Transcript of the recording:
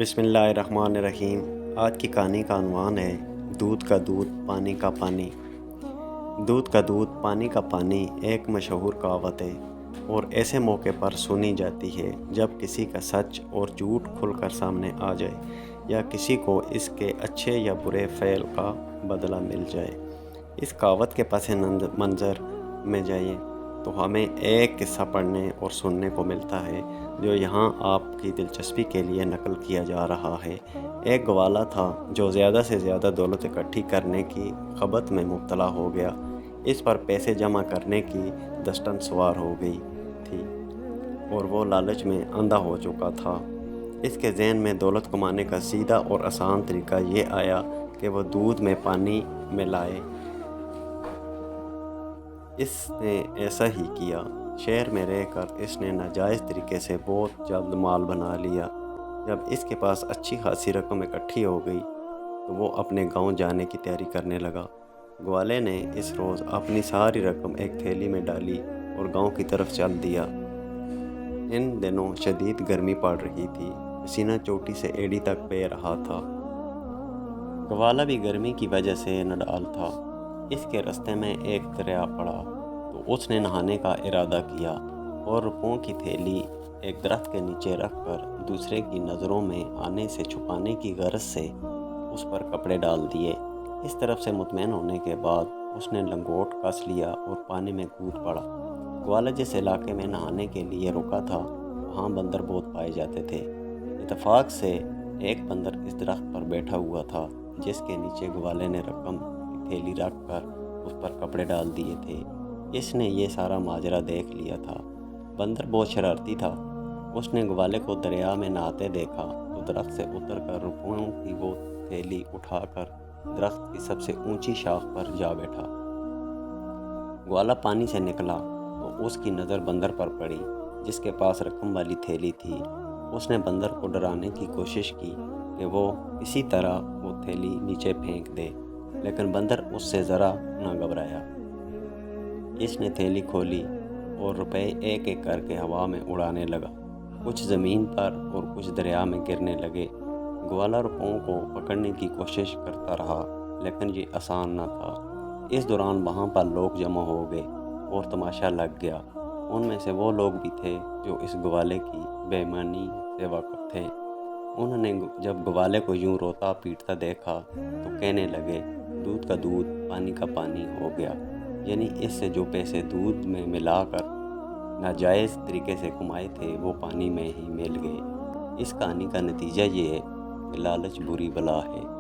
بسم اللہ الرحمن الرحیم۔ آج کی کہانی کا عنوان ہے دودھ کا دودھ پانی کا پانی۔ دودھ کا دودھ پانی کا پانی ایک مشہور کہاوت ہے اور ایسے موقع پر سنی جاتی ہے جب کسی کا سچ اور جھوٹ کھل کر سامنے آ جائے یا کسی کو اس کے اچھے یا برے فعل کا بدلہ مل جائے۔ اس کہاوت کے پس منظر میں جائیں تو ہمیں ایک قصہ پڑھنے اور سننے کو ملتا ہے جو یہاں آپ کی دلچسپی کے لیے نقل کیا جا رہا ہے۔ ایک گوالا تھا جو زیادہ سے زیادہ دولت اکٹھی کرنے کی خبت میں مبتلا ہو گیا۔ اس پر پیسے جمع کرنے کی دشتن سوار ہو گئی تھی اور وہ لالچ میں اندھا ہو چکا تھا۔ اس کے ذہن میں دولت کمانے کا سیدھا اور آسان طریقہ یہ آیا کہ وہ دودھ میں پانی ملائے۔ اس نے ایسا ہی کیا۔ شہر میں رہ کر اس نے ناجائز طریقے سے بہت جلد مال بنا لیا۔ جب اس کے پاس اچھی خاصی رقم اکٹھی ہو گئی تو وہ اپنے گاؤں جانے کی تیاری کرنے لگا۔ گوالے نے اس روز اپنی ساری رقم ایک تھیلی میں ڈالی اور گاؤں کی طرف چل دیا۔ ان دنوں شدید گرمی پڑ رہی تھی، پسینہ چوٹی سے ایڑی تک بہہ رہا تھا۔ گوالا بھی گرمی کی وجہ سے نڈال تھا۔ اس کے راستے میں ایک دریا پڑا تو اس نے نہانے کا ارادہ کیا اور روپوں کی تھیلی ایک درخت کے نیچے رکھ کر دوسرے کی نظروں میں آنے سے چھپانے کی غرض سے اس پر کپڑے ڈال دیے۔ اس طرف سے مطمئن ہونے کے بعد اس نے لنگوٹ کس لیا اور پانی میں کود پڑا۔ گوالا جس علاقے میں نہانے کے لیے رکا تھا وہاں بندر بہت پائے جاتے تھے۔ اتفاق سے ایک بندر اس درخت پر بیٹھا ہوا تھا جس کے نیچے گوالے نے رقم کی تھیلی رکھ کر اس پر کپڑے ڈال دیے تھے۔ اس نے یہ سارا ماجرا دیکھ لیا تھا۔ بندر بہت شرارتی تھا۔ اس نے گوالے کو دریا میں نہاتے دیکھا تو درخت سے اتر کر روپوں کی وہ تھیلی اٹھا کر درخت کی سب سے اونچی شاخ پر جا بیٹھا۔ گوالا پانی سے نکلا تو اس کی نظر بندر پر پڑی جس کے پاس رقم والی تھیلی تھی۔ اس نے بندر کو ڈرانے کی کوشش کی کہ وہ کسی طرح وہ تھیلی نیچے پھینک دے، لیکن بندر اس سے ذرا نہ گھبرایا۔ اس نے تھیلی کھولی اور روپے ایک ایک کر کے ہوا میں اڑانے لگا۔ کچھ زمین پر اور کچھ دریا میں گرنے لگے۔ گوالا روپوں کو پکڑنے کی کوشش کرتا رہا لیکن یہ آسان نہ تھا۔ اس دوران وہاں پر لوگ جمع ہو گئے اور تماشا لگ گیا۔ ان میں سے وہ لوگ بھی تھے جو اس گوالے کی بے ایمانی سے واقف تھے۔ انہوں نے جب گوالے کو یوں روتا پیٹتا دیکھا تو کہنے لگے، دودھ کا دودھ پانی کا پانی ہو گیا، یعنی اس سے جو پیسے دودھ میں ملا کر ناجائز طریقے سے کمائے تھے وہ پانی میں ہی مل گئے۔ اس کہانی کا نتیجہ یہ ہے کہ لالچ بری بلا ہے۔